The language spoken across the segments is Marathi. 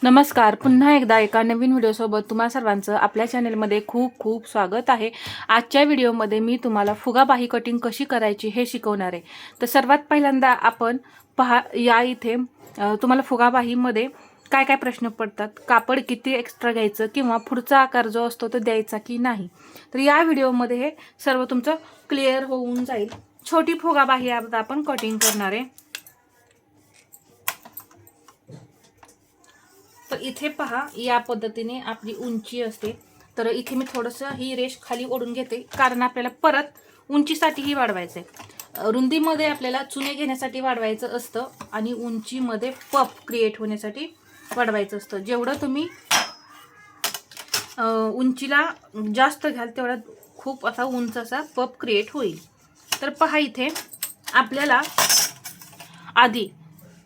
नमस्कार. पुन्हा एकदा एका नवीन व्हिडिओसोबत तुम्हा सर्वांचं आपल्या चॅनलमध्ये खूप खूप स्वागत आहे. आजच्या व्हिडिओमध्ये मी तुम्हाला फुगाबाही कटिंग कशी करायची हे शिकवणार आहे. तर सर्वात पहिल्यांदा आपण पहा, या इथे तुम्हाला फुगाबाहीमध्ये काय काय प्रश्न पडतात, कापड किती एक्स्ट्रा घ्यायचं किंवा पुढचा आकार जो असतो तो द्यायचा की नाही. तर या व्हिडिओमध्ये हे सर्व तुमचं क्लिअर होऊन जाईल. छोटी फुगाबाही आता आपण कटिंग करणार आहे. तर इथे पहा, या पद्धतीने आपली उंची असते. तर इथे मी थोडंसं ही रेष खाली ओढून घेते, कारण आपल्याला परत उंचीसाठीही वाढवायचं आहे. रुंदीमध्ये आपल्याला चुने घेण्यासाठी वाढवायचं असतं आणि उंचीमध्ये पफ क्रिएट होण्यासाठी वाढवायचं असतं. जेवढं तुम्ही उंचीला जास्त घ्याल तेवढा खूप असा उंच असा पफ क्रिएट होईल. तर पहा, इथे आपल्याला आधी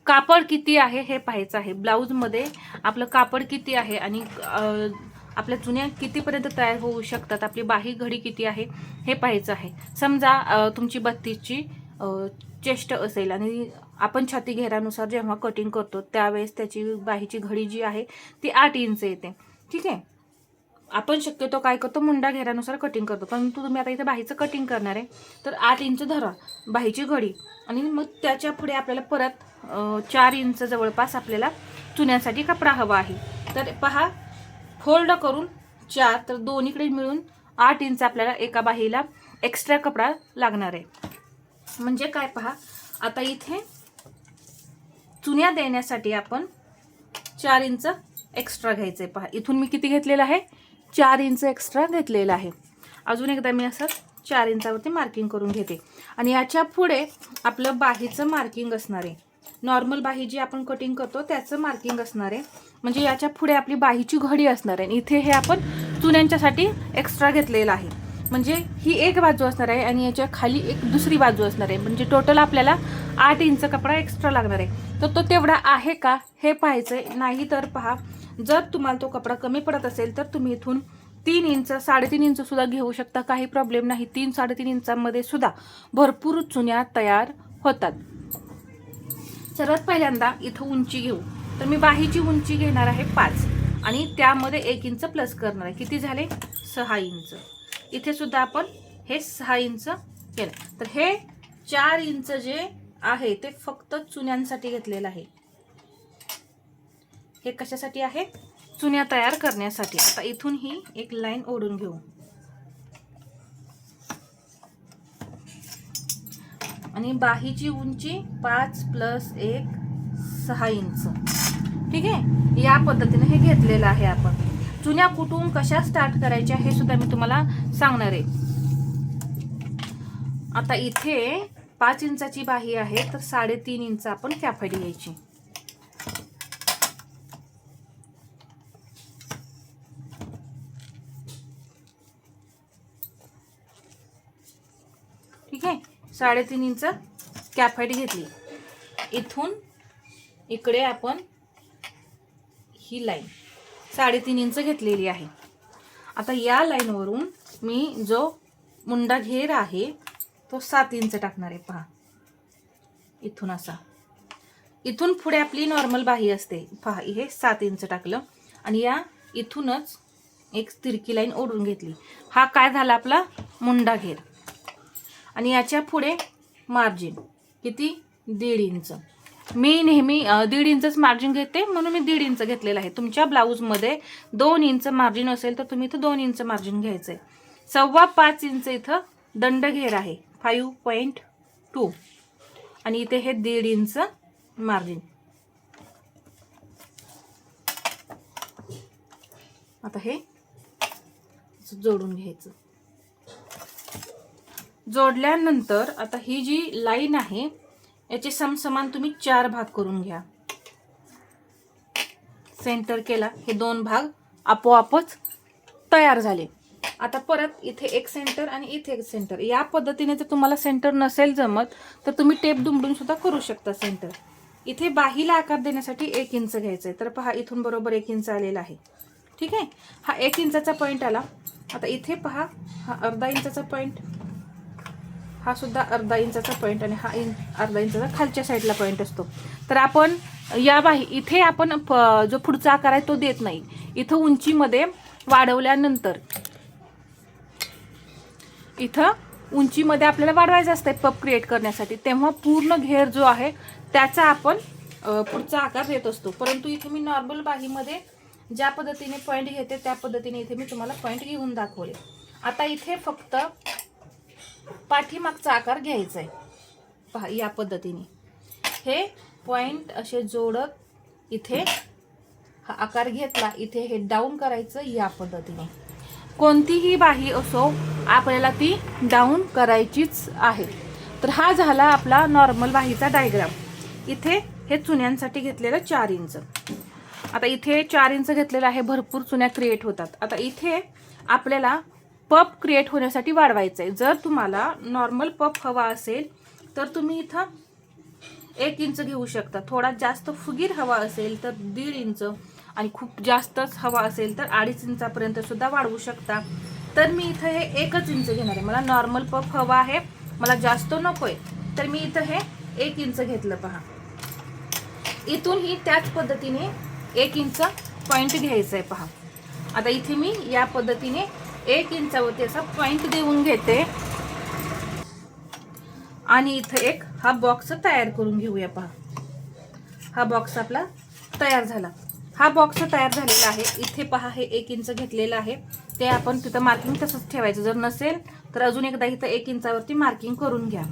कापड किती आहे हे पाहायचं आहे. ब्लाऊजमध्ये आपलं कापड किती आहे आणि आपल्या चुन्या कितीपर्यंत तयार होऊ शकतात, आपली बाही घडी किती आहे हे पाहायचं आहे. समजा तुमची 32ची चेस्ट असेल आणि आपण छाती घेरानुसार जेव्हा कटिंग करतो त्यावेळेस त्याची बाहीची घडी जी आहे ती 8 इंच येते. ठीक आहे. आपण शक्यतो काय करतो, मुंडा घेरानुसार कटिंग करतो, परंतु तुम्ही आता इथे बाहीचं कटिंग करणार आहे तर 8 इंच धरा बाहीची घडी, आणि मग त्याच्या पुढे आपल्याला परत 4 इंच जवळपास आपल्याला चुन्यांसाठी कपडा हवा आहे. तर पहा, फोल्ड करून 4, तर दोन्हीकडे मिळून 8 इंच आपल्याला एका बाहीला एक्स्ट्रा कपडा लागणार आहे. म्हणजे काय, पहा आता इथे चुन्या देण्यासाठी आपण 4 इंच एक्स्ट्रा घ्यायचं आहे. पहा, इथून मी किती घेतलेलं आहे, 4 इंच एक्स्ट्रा घेतलेलं आहे. अजून एकदा मी असं 4 इंचावरती मार्किंग करून घेते. आणि याच्या पुढे आपलं बाहीचं मार्किंग असणार आहे. नॉर्मल बाही जी आपण कटिंग करतो त्याचं मार्किंग असणार आहे. म्हणजे याच्या पुढे आपली बाहीची घडी असणार आहे. इथे हे आपण चुन्यांच्यासाठी एक्स्ट्रा घेतलेलं आहे. म्हणजे ही एक बाजू असणार आहे आणि याच्या खाली एक दुसरी बाजू असणार आहे. म्हणजे टोटल आपल्याला 8 इंच कपडा एक्स्ट्रा लागणार आहे. तर तो तेवढा आहे का हे पाहायचं आहे. नाही तर पहा, जर तुम्हाला तो कपडा कमी पडत असेल तर तुम्ही इथून 3 इंच 3.5 इंच सुद्धा घेऊ शकता, काही प्रॉब्लेम नाही. 3-3.5 इंचामध्ये सुद्धा भरपूर चुन्या तयार होतात. सर्वात पहिल्यांदा इथं उंची घेऊ. तर मी बाहीची उंची घेणार आहे 5 आणि त्यामध्ये 1 इंच प्लस करणार आहे. किती झाले, 6 इंच. इथे सुद्धा आपण हे 6 इंच केलं. तर हे 4 इंच जे आहे ते फक्त चुन्यांसाठी घेतलेलं आहे. हे कशासाठी आहे, चुन्या तयार करण्यासाठी. आता इथून ही एक लाईन ओढून घेऊ आणि बाहीची उंची 5 + 1 6 इंच. ठीक आहे. या पद्धतीने हे घेतलेलं आहे आपण. चुन्या कुठून कशा स्टार्ट करायच्या हे सुद्धा मी तुम्हाला सांगणार आहे. आता इथे 5 इंचाची बाही आहे तर 3.5 इंच आपण कॅफाडी घ्यायची. ठीक आहे. 3.5 इंच कॅफाडी घेतली. इथून इकडे आपण ही लाईन 3.5 इंच घेतलेली आहे. आता या लाईनवरून मी जो मुंडा घेर आहे तो 7 इंच टाकणार आहे. पहा, इथून असा, इथून पुढे आपली नॉर्मल बाही असते. पहा, हे 7 इंच टाकलं आणि या इथूनच एक तिरकी लाईन ओढून घेतली. हा काय झाला, आपला मुंडा घेर. आणि याच्या पुढे मार्जिन किती, 1.5 इंच. मी नेहमी 1.5 इंचच मार्जिन घेते, म्हणून मी 1.5 इंच घेतलेलं आहे. तुमच्या ब्लाऊजमध्ये 2 इंच मार्जिन असेल तर तुम्ही इथं 2 इंच मार्जिन घ्यायचं आहे. 5.25 इंच इथं दंड घेर आहे, 5.2, आणि इथे हे 1.5 इंच मार्जिन. आता हे जोडून घ्यायचं. जोडल्यानंतर आता ही जी लाईन आहे याचे समसमान तुम्ही 4 भाग करून घ्या. सेंटर केला, हे 2 भाग आपोआपच तयार झाले. आता परत इथे एक सेंटर आणि इथे एक सेंटर. या पद्धतीने जर तुम्हाला सेंटर नसेल जमत तर तुम्ही टेप दुमडून सुद्धा करू शकता सेंटर. इथे बाहीला आकार देण्यासाठी 1 इंच घ्यायचं आहे. तर पहा, इथून बरोबर 1 इंच आलेला आहे. ठीक आहे. हा 1 इंचाचा पॉईंट आला. आता इथे पहा, हा अर्धा इंचाचा पॉईंट, हा सुद्धा अर्धा इंचाचा पॉईंट आणि हा अर्धा इंचाचा खालच्या साईडला पॉईंट असतो. तर आपण या बाही इथे आपण जो पुढचा आकार आहे तो देत नाही, इथं उंचीमध्ये वाढवल्यानंतर इथं उंचीमध्ये आपल्याला वाढवायचं असतं पप क्रिएट करण्यासाठी, तेव्हा पूर्ण घेर जो आहे त्याचा आपण पुढचा आकार देत असतो. परंतु इथे मी नॉर्मल बाहीमध्ये ज्या पद्धतीने पॉईंट घेते त्या पद्धतीने इथे मी तुम्हाला पॉईंट घेऊन दाखवले. आता इथे फक्त पाठीमागचा आकार घ्यायचा आहे पहा. या पद्धतीने हे पॉईंट असे जोडत इथे हा आकार घेतला, इथे हे डाऊन करायचं. या पद्धतीने कोणतीही बाही असो आपल्याला ती डाऊन करायचीच आहे. तर हा झाला आपला नॉर्मल बाहीचा डायग्राम. इथे हे चुन्यांसाठी घेतलेलं 4 इंच. आता इथे 4 इंच घेतलेलं आहे, भरपूर चुन्या क्रिएट होतात. आता इथे आपल्याला पप क्रिएट होण्यासाठी वाढवायचं आहे. जर तुम्हाला नॉर्मल पप हवा असेल तर तुम्ही इथं 1 इंच घेऊ शकता. थोडा जास्त फुगीर हवा असेल तर 1.5 इंच, आणि खूप जास्तच हवा असेल तर 2.5 इंचापर्यंत सुद्धा वाढवू शकता. तर मी इथं हे 1 इंच घेणार आहे. मला नॉर्मल पफ हवा आहे, मला जास्त नकोय, तर मी इथं हे 1 इंच घेतलं पहा. इथूनही त्याच पद्धतीने 1 इंच पॉईंट घ्यायचा आहे पहा. आता इथे मी या पद्धतीने 1 इंचावरती असा पॉईंट देऊन घेते आणि इथं एक हा बॉक्स तयार करून घेऊया पहा. हा बॉक्स आपला तयार झाला. हा बॉक्स तयार झालेला आहे. इथे पहा हे 1 इंच घेतलेलं आहे, ते आपण तिथं मार्किंग तसंच ठेवायचं. जर नसेल तर अजून एकदा इथं 1 इंचावरती मार्किंग करून घ्या.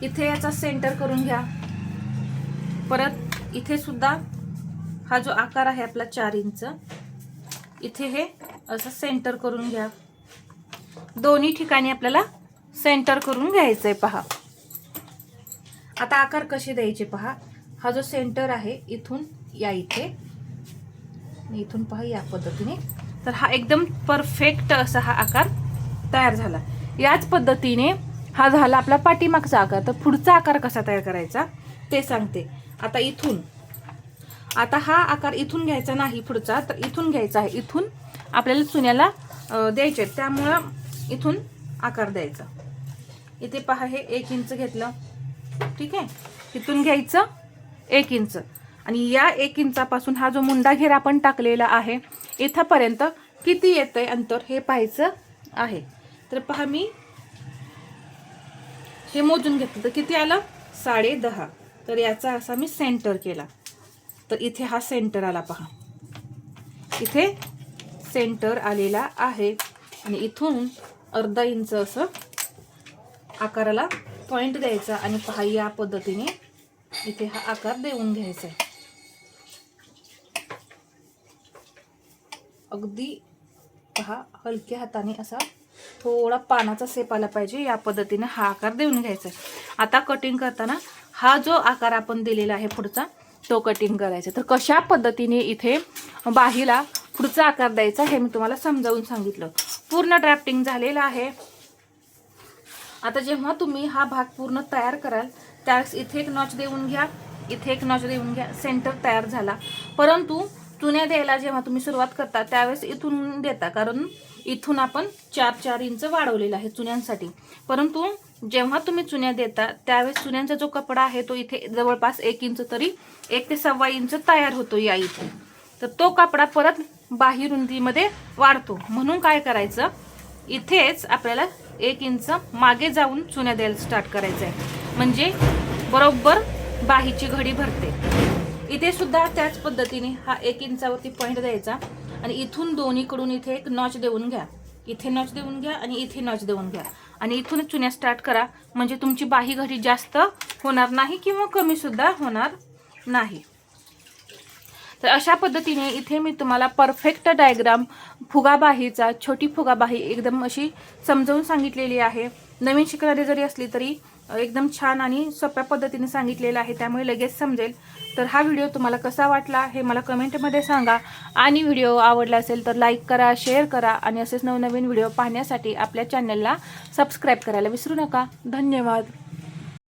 इथे याचा सेंटर करून घ्या. परत इथे सुद्धा हा जो आकार आहे आपला 4 इंच, इथे हे असं सेंटर करून घ्या. दोन्ही ठिकाणी आपल्याला सेंटर करून घ्यायचंय पहा. आता आकार कसे द्यायचे पहा. हा जो सेंटर आहे इथून या इथे, इथून पहा या पद्धतीने. तर हा एकदम परफेक्ट असा हा आकार तयार झाला. याच पद्धतीने हा झाला आपला पाठीमागचा आकार. तर पुढचा आकार कसा तयार करायचा ते सांगते. आता इथून, आता हा आकार इथून घ्यायचा नाही पुढचा, तर इथून घ्यायचा आहे. इथून आपल्याला चुन्याला द्यायचे, त्यामुळं इथून आकार द्यायचा. इथे पहा हे 1 इंच घेतलं, ठीक आहे. इथून घ्यायचं 1 इंच, आणि या 1 इंचापासून हा जो मुंडा घेर आपण टाकलेला आहे इथपर्यंत किती येतंय अंतर हे पाहायचं आहे. तर पहा मी हे मोजून घेतलं तर किती आलं 10.5. तर याचा असा मी सेंटर केला, तर इथे हा सेंटर आला पहा. इथे सेंटर आलेला आहे, आणि इथून अर्धा इंच असं आकाराला पॉइंट द्यायचा, आणि पहा या पद्धतीने इथे हा आकार देऊन घ्यायचा आहे. अगदी पहा हलक्या हाताने असा थोडा पानाचा शेप आला पाहिजे, या पद्धतीने हा आकार देऊन घ्यायचा आहे. आता कटिंग करताना हा जो आकार आपण दिलेला आहे पुढचा तो कटिंग करायचा. तर कशा पद्धतीने इथे बाहीला पुढचा आकार द्यायचा हे मी तुम्हाला समजावून सांगितलं. पूर्ण ड्राफ्टिंग झालेला आहे. आता जेव्हा तुम्ही हा भाग पूर्ण तयार कराल त्यावेळेस इथे एक नॉच देऊन घ्या, इथे एक नॉच देऊन घ्या. सेंटर तयार झाला. परंतु चुन्या द्यायला जेव्हा तुम्ही सुरुवात करता त्यावेळेस इथून देता, कारण इथून आपण 4 इंच वाढवलेला आहे चुन्यांसाठी. परंतु जेव्हा तुम्ही चुन्या देता त्यावेळेस चुन्यांचा जो कपडा आहे तो इथे जवळपास 1 इंच तरी 1 ते 1.25 इंच तयार होतो या इथे. तर तो कपडा परत बाही रुंदीमध्ये वाढतो. म्हणून काय करायचं, इथेच आपल्याला 1 इंच मागे जाऊन चुन्या द्यायला स्टार्ट करायचं आहे, म्हणजे बरोबर बाहीची घडी भरते. इथे सुद्धा त्याच पद्धतीने हा 1 इंचावरती पॉईंट द्यायचा, आणि इथून दोन्हीकडून इथे एक नॉच देऊन घ्या. इथे नॉच देऊन घ्या आणि इथे नॉच देऊन घ्या, आणि इथून चुन्या स्टार्ट करा. म्हणजे तुमची बाही घडी जास्त होणार नाही किंवा कमी सुद्धा होणार नाही. तर अशा पद्धतीने इथे मी तुम्हाला परफेक्ट डायग्राम फुगाबाहीचा, छोटी फुगाबाही एकदम अशी समजावून सांगितलेली आहे. नवीन शिकणारी जरी असली तरी एकदम छान आणि सोप्या पद्धतीने सांगितलेलं आहे, त्यामुळे लगेच समजेल. तर हा व्हिडिओ तुम्हाला कसा वाटला हे मला कमेंटमध्ये सांगा, आणि व्हिडिओ आवडला असेल तर लाईक करा, शेअर करा, आणि असेच नवनवीन व्हिडिओ पाहण्यासाठी आपल्या चॅनलला सबस्क्राईब करायला विसरू नका. धन्यवाद.